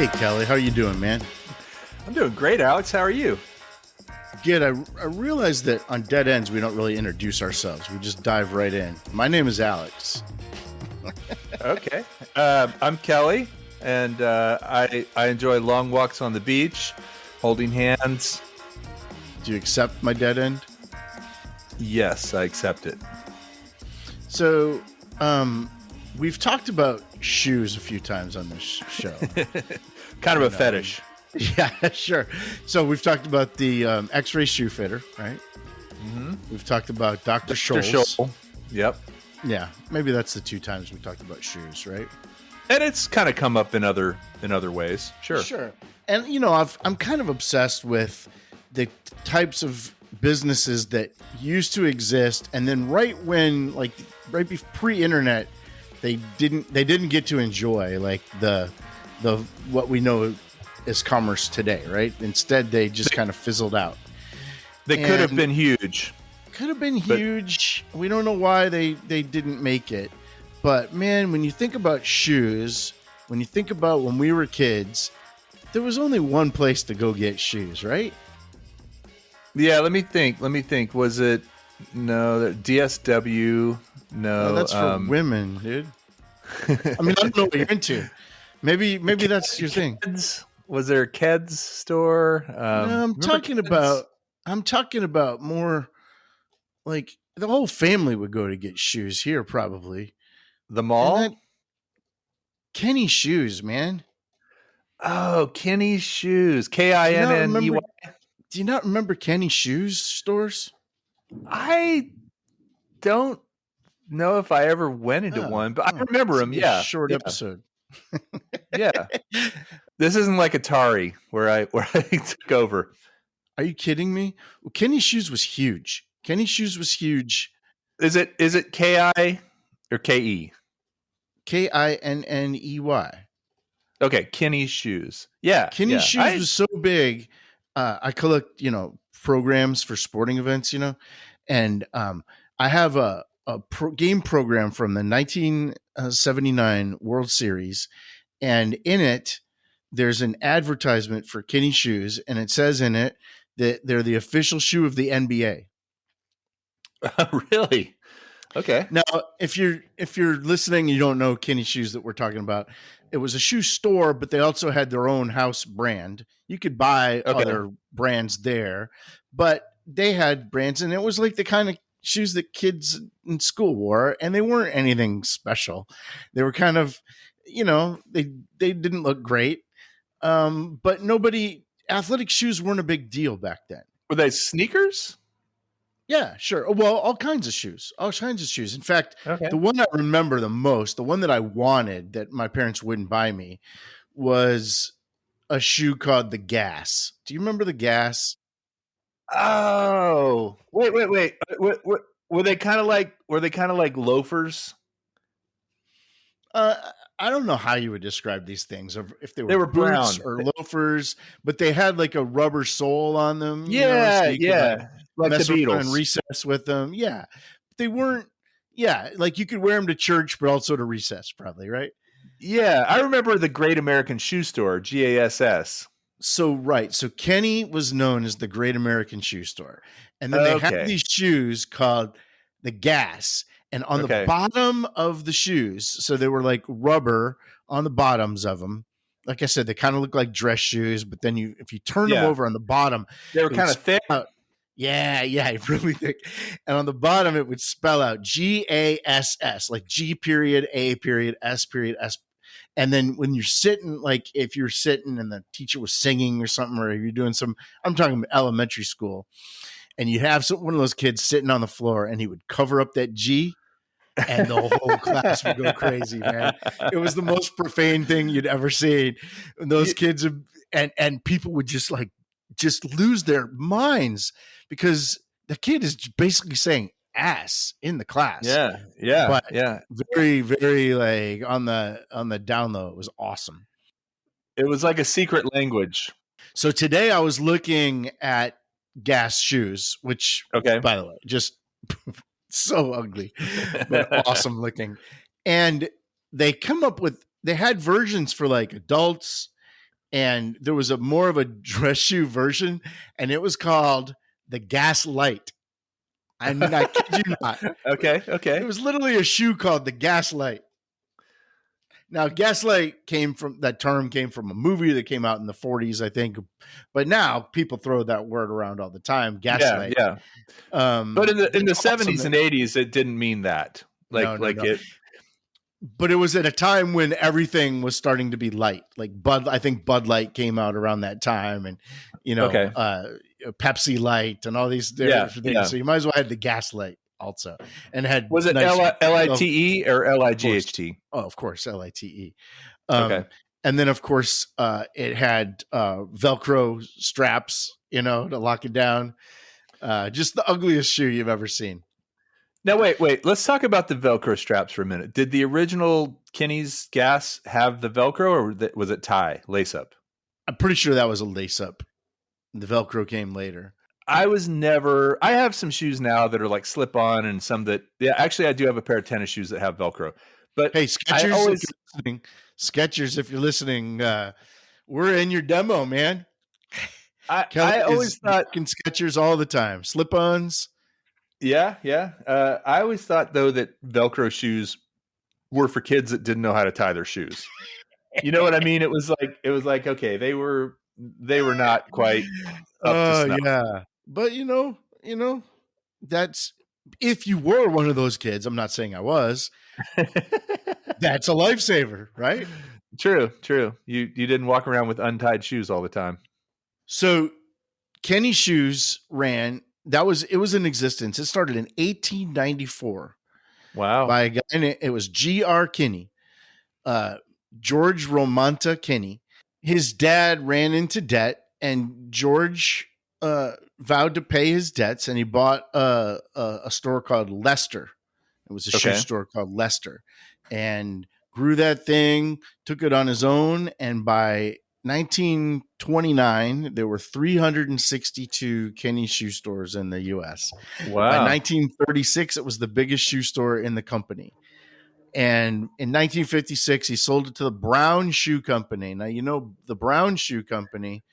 Hey, Kelly, how you doing, man? I'm doing great, Alex. How are you? Good. I realized that on Dead Ends, we don't really introduce ourselves. We just dive right in. My name is Alex. Okay. I'm Kelly, and I enjoy long walks on the beach, holding hands. Do you accept my dead end? Yes, I accept it. So, we've talked about shoes a few times on this show. Kind of a fetish. Yeah, sure. So we've talked about the X-ray shoe fitter, right? Mm-hmm. We've talked about Dr. Scholl's. Yep. Yeah, maybe that's the two times we talked about shoes, right? And it's kind of come up in other ways. Sure. Sure. And I'm kind of obsessed with the types of businesses that used to exist, and then right pre-internet, they didn't get to enjoy like the what we know as commerce today, right? Instead, they just kind of fizzled out. They could have been huge. Could have been huge. We don't know why they didn't make it. But man, when you think about shoes, when you think about when we were kids, there was only one place to go get shoes, right? Yeah, let me think. Was it DSW? No, that's for women, dude. I mean, I don't know what you're into. Maybe that's your thing. Was there a Keds store? No, I'm talking about more like the whole family would go to get shoes here, probably. The mall? Kinney Shoes, man. Oh, Kinney Shoes. Kinney. Do you not remember Kinney Shoes stores? I don't know if I ever went into one, but I remember them. Yeah. Short episode. Yeah. This isn't like Atari where I took over. Are you kidding me? Well, Kinney Shoes was huge. Is it K-I or K-E? Kinney. Okay, Kinney Shoes. Yeah. Kinney Shoes was so big. I collect, programs for sporting events, and I have a game program from the 1979 World Series, and in it, there's an advertisement for Kinney Shoes, and it says in it that they're the official shoe of the NBA. Really? Okay. Now, if you're listening, you don't know Kinney Shoes that we're talking about. It was a shoe store, but they also had their own house brand. You could buy other brands there, but they had brands, and it was like the kind of shoes that kids in school wore, and they weren't anything special. They were kind of, they didn't look great. But athletic shoes weren't a big deal back then. Were they sneakers? Yeah, sure. Well, all kinds of shoes. In fact, the one I remember the most, the one that I wanted that my parents wouldn't buy me, was a shoe called the Gas. Do you remember the Gas? Oh, wait. Were they kind of like loafers? I don't know how you would describe these things, or if they were brown or loafers, but they had like a rubber sole on them. Yeah, so like the Beatles. And recess with them. Yeah, they weren't. Yeah, like you could wear them to church, but also to recess, probably, right? Yeah, I remember the Great American Shoe Store, GASS. So Kinney was known as the Great American Shoe Store, and then they had these shoes called the Gas. And on the bottom of the shoes, so they were like rubber on the bottoms of them. Like I said, they kind of look like dress shoes, but then if you turn them over on the bottom, they were kind of thick. Yeah, really thick. And on the bottom, it would spell out GASS, like G period, A period, S period, S. And then when you're sitting, like if you're sitting and the teacher was singing or something, or you're doing I'm talking elementary school, and you have one of those kids sitting on the floor, and he would cover up that G. And the whole class would go crazy, man. It was the most profane thing you'd ever seen. And those kids and people would just lose their minds because the kid is basically saying ass in the class. Yeah. But very, very like on the down low. It was awesome. It was like a secret language. So today I was looking at Gas shoes, which by the way, just so ugly, but awesome looking. And they had versions for like adults and there was a more of a dress shoe version, and it was called the Gaslight. I kid you not. Okay. It was literally a shoe called the Gaslight. Now, Gaslight that term came from a movie that came out in the 40s, I think. But now people throw that word around all the time, Gaslight. Yeah. But in the 70s and 80s, it didn't mean that. No. It. But it was at a time when everything was starting to be light. Like I think Bud Light came out around that time, and Pepsi Light and all these different things. Yeah. So you might as well have the Gaslight also, and was it LITE or LIGHT? Oh, of course, LITE. Okay. And then of course it had Velcro straps, to lock it down. Just the ugliest shoe you've ever seen. Now wait. Let's talk about the Velcro straps for a minute. Did the original Kinney's Gas have the Velcro, or was it tie lace up? I'm pretty sure that was a lace up. The Velcro came later. I have some shoes now that are like slip on, and some that, actually I do have a pair of tennis shoes that have Velcro. But hey, Skechers, if you're listening, we're in your demo, man. I always thought Skechers all the time, slip-ons. Yeah. I always thought though that Velcro shoes were for kids that didn't know how to tie their shoes. You know what I mean? It was like okay, they were not quite up to snuff. Yeah. But that's, if you were one of those kids, I'm not saying I was, that's a lifesaver, right? True. You didn't walk around with untied shoes all the time. So Kinney Shoes it was in existence. It started in 1894. Wow. By a guy, and it was G.R. Kinney, George Romanta Kinney. His dad ran into debt, and George vowed to pay his debts, and he bought a store called Lester. It was a shoe store called Lester, and grew that thing, took it on his own, and by 1929, there were 362 Kinney shoe stores in the U.S. Wow. By 1936, it was the biggest shoe store in the company. And in 1956, he sold it to the Brown Shoe Company. Now, the Brown Shoe Company.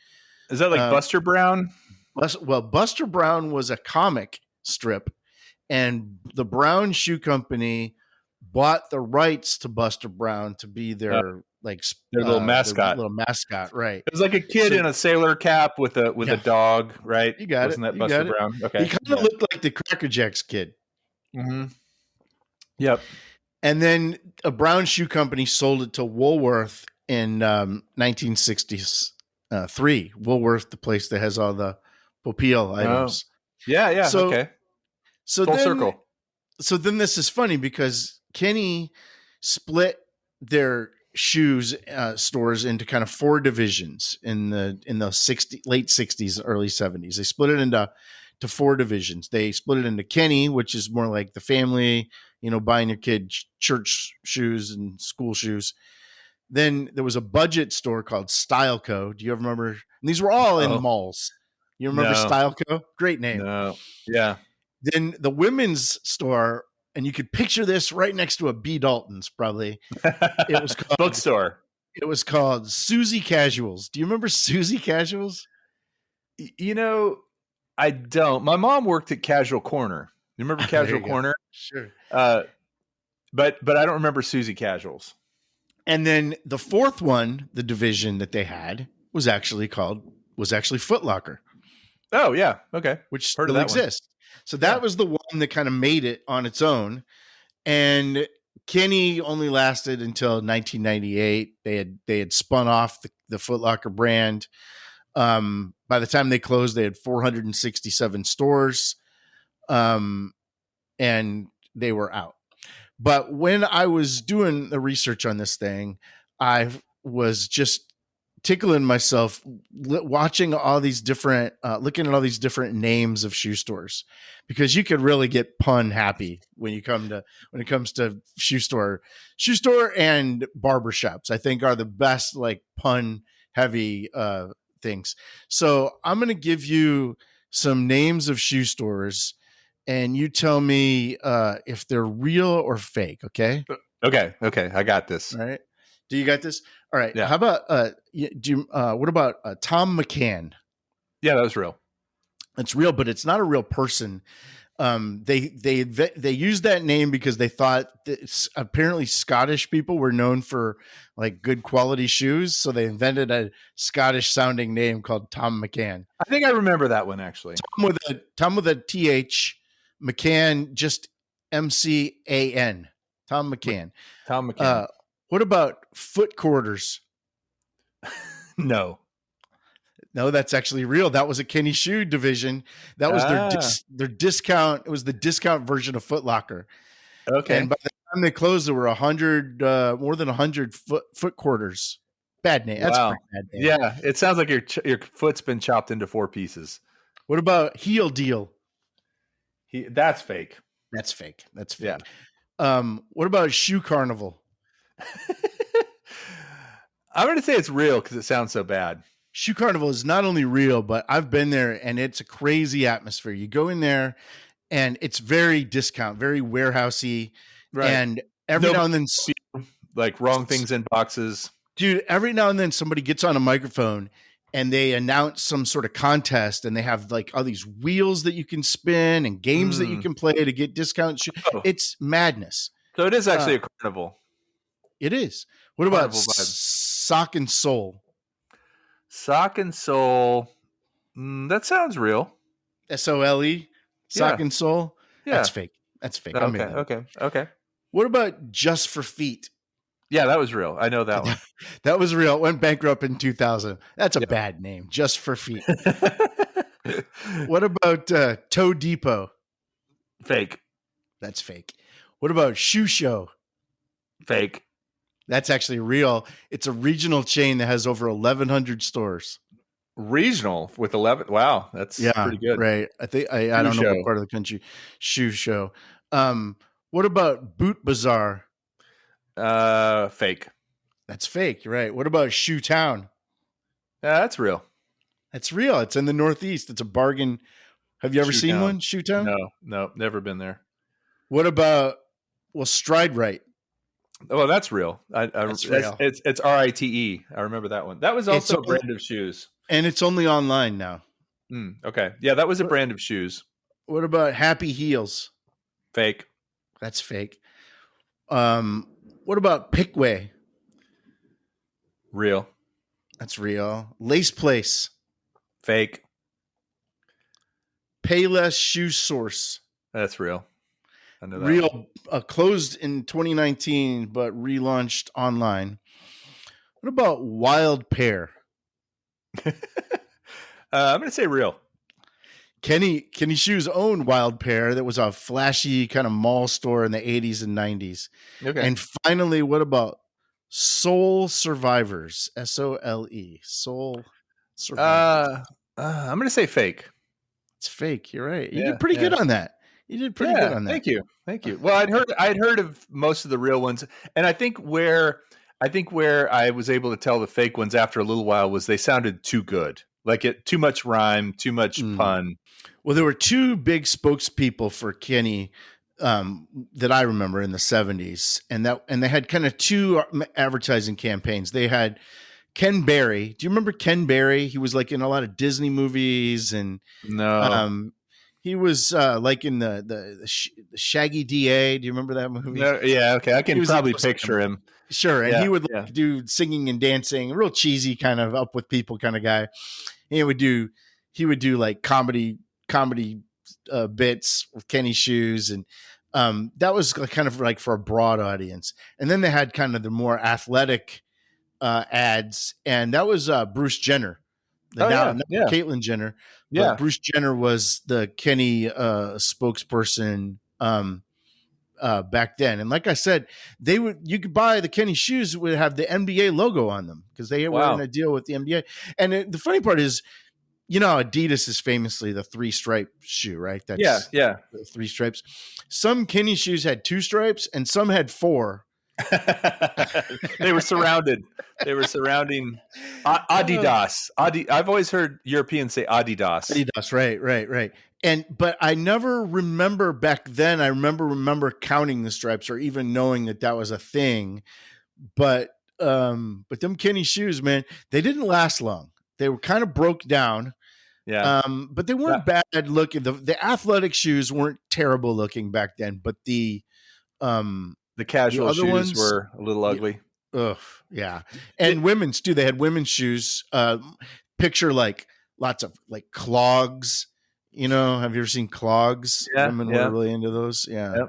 Is that like Buster Brown? Well, Buster Brown was a comic strip, and the Brown Shoe Company bought the rights to Buster Brown to be their little mascot. Their little mascot, right? It was like a kid in a sailor cap with a dog, right? You got Wasn't it. that Buster Brown? Okay. He kind of looked like the Cracker Jacks kid. Mm-hmm. Yep. And then a Brown Shoe Company sold it to Woolworth in 1963. Woolworth, the place that has all the Popeil items. Yeah. So, okay. So full circle. So then this is funny because Kinney split their shoes stores into kind of four divisions in the late 60s, early 70s. They split it into four divisions. They split it into Kinney, which is more like the family, buying your kid church shoes and school shoes. Then there was a budget store called Style Co. Do you ever remember? And these were all in malls. You remember Style Co? Great name. No. Yeah. Then the women's store, and you could picture this right next to a B. Dalton's, probably. It was called bookstore. It was called Susie Casuals. Do you remember Susie Casuals? I don't. My mom worked at Casual Corner. You remember Casual Corner? Sure. But I don't remember Susie Casuals. And then the fourth one, the division that they had, was actually Foot Locker. Oh yeah, okay. Which still exists. So that was the one that kind of made it on its own. And Kinney only lasted until 1998. They had spun off the Foot Locker brand. By the time they closed, they had 467 stores, and they were out. But when I was doing the research on this thing, I was just tickling myself watching all these different, looking at all these different names of shoe stores, because you could really get pun happy when it comes to shoe store and barbershops. I think are the best pun heavy things. So I'm going to give you some names of shoe stores, and you tell me if they're real or fake. Okay. Okay. I got this. All right. Do you got this? All right. Yeah. How about what about Tom McCann? Yeah, that was real. It's real, but it's not a real person. They used that name because they thought that apparently Scottish people were known for like good quality shoes, so they invented a Scottish sounding name called Tom McCann. I think I remember that one actually. Tom with a TH, McCann just MCAN. Tom McCann. Tom McCann. What about foot quarters? No. No, that's actually real. That was a Kinney Shoe division. That was their discount. It was the discount version of Foot Locker. Okay. And by the time they closed, there were 100, more than 100 foot quarters. Bad name. That's a pretty bad name. Yeah, it sounds like your foot's been chopped into 4 pieces. What about Heel Deal? That's fake. That's fake. That's fake. Yeah. What about Shoe Carnival? I'm going to say it's real because it sounds so bad. Shoe Carnival is not only real, but I've been there and it's a crazy atmosphere. You go in there and it's very discount, very warehousey. Right. And every now and then, like wrong things in boxes. Dude, every now and then somebody gets on a microphone and they announce some sort of contest and they have like all these wheels that you can spin and games that you can play to get discounts. It's madness. So it is actually a carnival. It is. What about Sock and Soul? Sock and Soul. That sounds real. SOLE? Sock and Soul? Yeah. That's fake. That's fake. Okay. What about Just for Feet? Yeah, that was real. I know that one. That was real. It went bankrupt in 2000. That's a bad name. Just for Feet. What about Toe Depot? Fake. That's fake. What about Shoe Show? Fake. That's actually real. It's a regional chain that has over 1,100 stores. Regional with 11. Wow, that's pretty good. Right. I think I don't know what part of the country. Shoe Show. What about Boot Bazaar? Fake. That's fake. You're right. What about Shoe Town? That's real. That's real. It's in the Northeast. It's a bargain. Have you ever seen one? Shoe Town? No, never been there. What about Stride Right? Oh, that's real. That's real. It's RITE. I remember that one. That was also a brand of shoes. And it's only online now. Okay. Yeah, that was a brand of shoes. What about Happy Heels? Fake. That's fake. What about Pickway? Real. That's real. Lace Place? Fake. Payless Shoe Source? That's real. I know that. Real. Closed in 2019, but relaunched online. What about Wild Pear? I'm going to say real. Kinney Shoes owned Wild Pear. That was a flashy kind of mall store in the 80s and 90s. Okay. And finally, what about Soul Survivors? SOLE. Soul Survivors. I'm going to say fake. It's fake. You're right. You did pretty good on that. You did pretty good on that. Thank you. Well, I'd heard of most of the real ones, and I think where I was able to tell the fake ones after a little while was they sounded too good. Like too much rhyme, too much pun. Well, there were two big spokespeople for Kinney that I remember in the 70s, and they had kind of two advertising campaigns. They had Ken Berry. Do you remember Ken Berry? He was like in a lot of Disney movies, and he was like in the Shaggy DA. Do you remember that movie? No, yeah, okay. I can probably picture him. Sure, and he would do singing and dancing, real cheesy kind of up with people kind of guy. He would do like comedy bits with Kinney Shoes, and that was kind of like for a broad audience. And then they had kind of the more athletic ads, and that was Bruce Jenner, Caitlyn Jenner. Yeah, Bruce Jenner was the Kinney spokesperson back then. And like I said, you could buy the Kinney Shoes that would have the NBA logo on them because they were in a deal with the NBA. And the funny part is, Adidas is famously the 3-stripe shoe, right? That's the 3 stripes. Some Kinney Shoes had 2 stripes and some had 4. They were surrounding Adidas. I've always heard Europeans say Adidas. Adidas, right. But I never remember back then. I remember counting the stripes or even knowing that was a thing. But But them Kinney shoes, man, they didn't last long. They were kind of broke down. Yeah. But they weren't bad looking. The athletic shoes weren't terrible looking back then, but the casual shoes ones were a little ugly. Yeah. And women's too. They had women's shoes. Picture like lots of like clogs. You know, have you ever seen clogs? Yeah, Women were really into those. Yeah.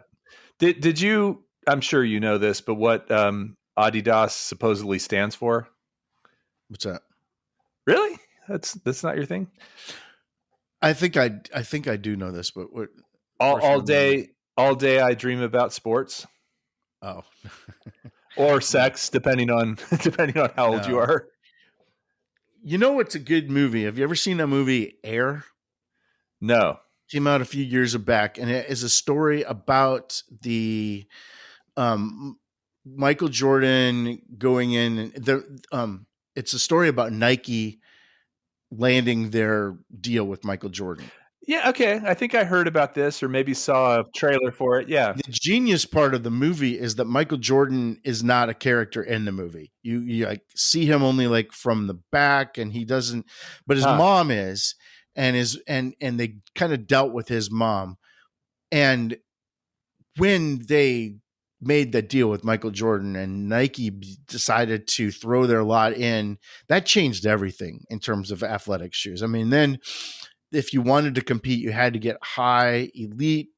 Yep. Did you? I'm sure you know this, but what Adidas supposedly stands for? What's that? Really? That's not your thing? I think I do know this, but what? All day I dream about sports. Oh. Or sex, depending on how old you are. You know what's a good movie? Have you ever seen that movie Air? No. Came out a few years back, and it is a story about the Michael Jordan going in. It's a story about Nike landing their deal with Michael Jordan. Yeah, okay. I think I heard about this or maybe saw a trailer for it. Yeah. The genius part of the movie is that Michael Jordan is not a character in the movie. You like see him only like from the back, and he doesn't, but his mom is, and they kind of dealt with his mom. And when they made that deal with Michael Jordan and Nike decided to throw their lot in, that changed everything in terms of athletic shoes. I mean, then if you wanted to compete, you had to get high elite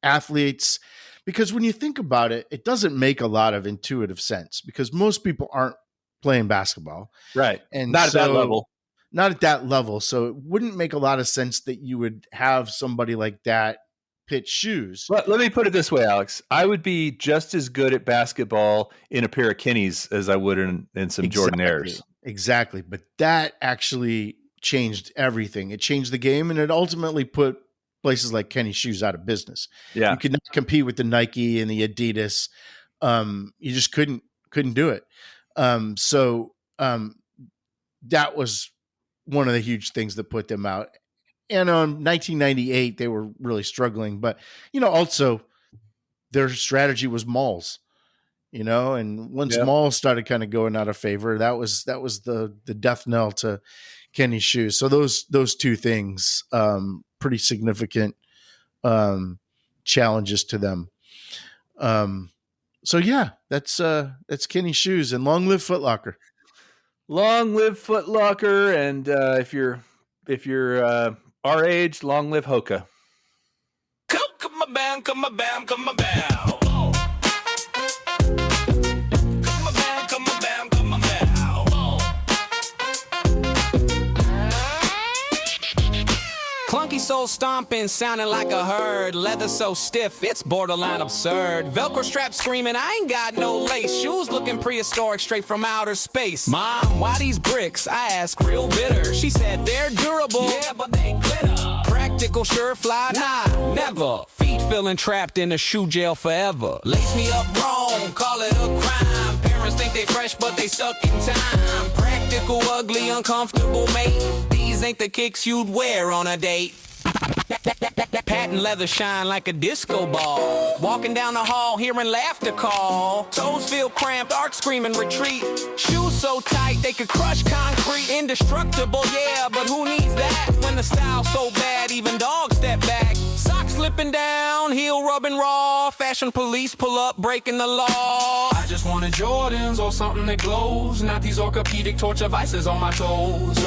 athletes, because when you think about it, it doesn't make a lot of intuitive sense because most people aren't playing basketball. Right. And not at that level. Not at that level. So it wouldn't make a lot of sense that you would have somebody like that pitch shoes. Let me put it this way, Alex. I would be just as good at basketball in a pair of Kinneys as I would in some Jordan Airs. Exactly. But that actually changed everything. It changed the game, and it ultimately put places like Kinney Shoes out of business. Yeah. You could not compete with the Nike and the Adidas. You just couldn't do it. So that was one of the huge things that put them out. And on 1998, they were really struggling, but also their strategy was malls, and once malls started kind of going out of favor, that was the death knell to Kinney Shoes. So those two things, pretty significant challenges to them. So yeah, that's Kinney Shoes, and long live Foot Locker. Long live Foot Locker, and if you're our age, long live Hoka. Come my bam, come my bam, come my bam. Clunky soul stomping, sounding like a herd. Leather so stiff, it's borderline absurd. Velcro strap screaming, I ain't got no lace. Shoes looking prehistoric, straight from outer space. Mom, why these bricks? I ask real bitter. She said they're durable, yeah, but they glitter. Practical, sure fly, nah, never. Feet feeling trapped in a shoe jail forever. Lace me up wrong, call it a crime. Parents think they fresh, but they stuck in time. Practical, ugly, uncomfortable, mate. These ain't the kicks you'd wear on a date. Patent leather shine like a disco ball. Walking down the hall, hearing laughter call. Toes feel cramped, art screaming retreat. Shoes so tight they could crush concrete. Indestructible, yeah, but who needs that? When the style's so bad, even dogs step back. Socks slipping down, heel rubbing raw. Fashion police pull up, breaking the law. I just wanted Jordans or something that glows. Not these orthopedic torture vices on my toes.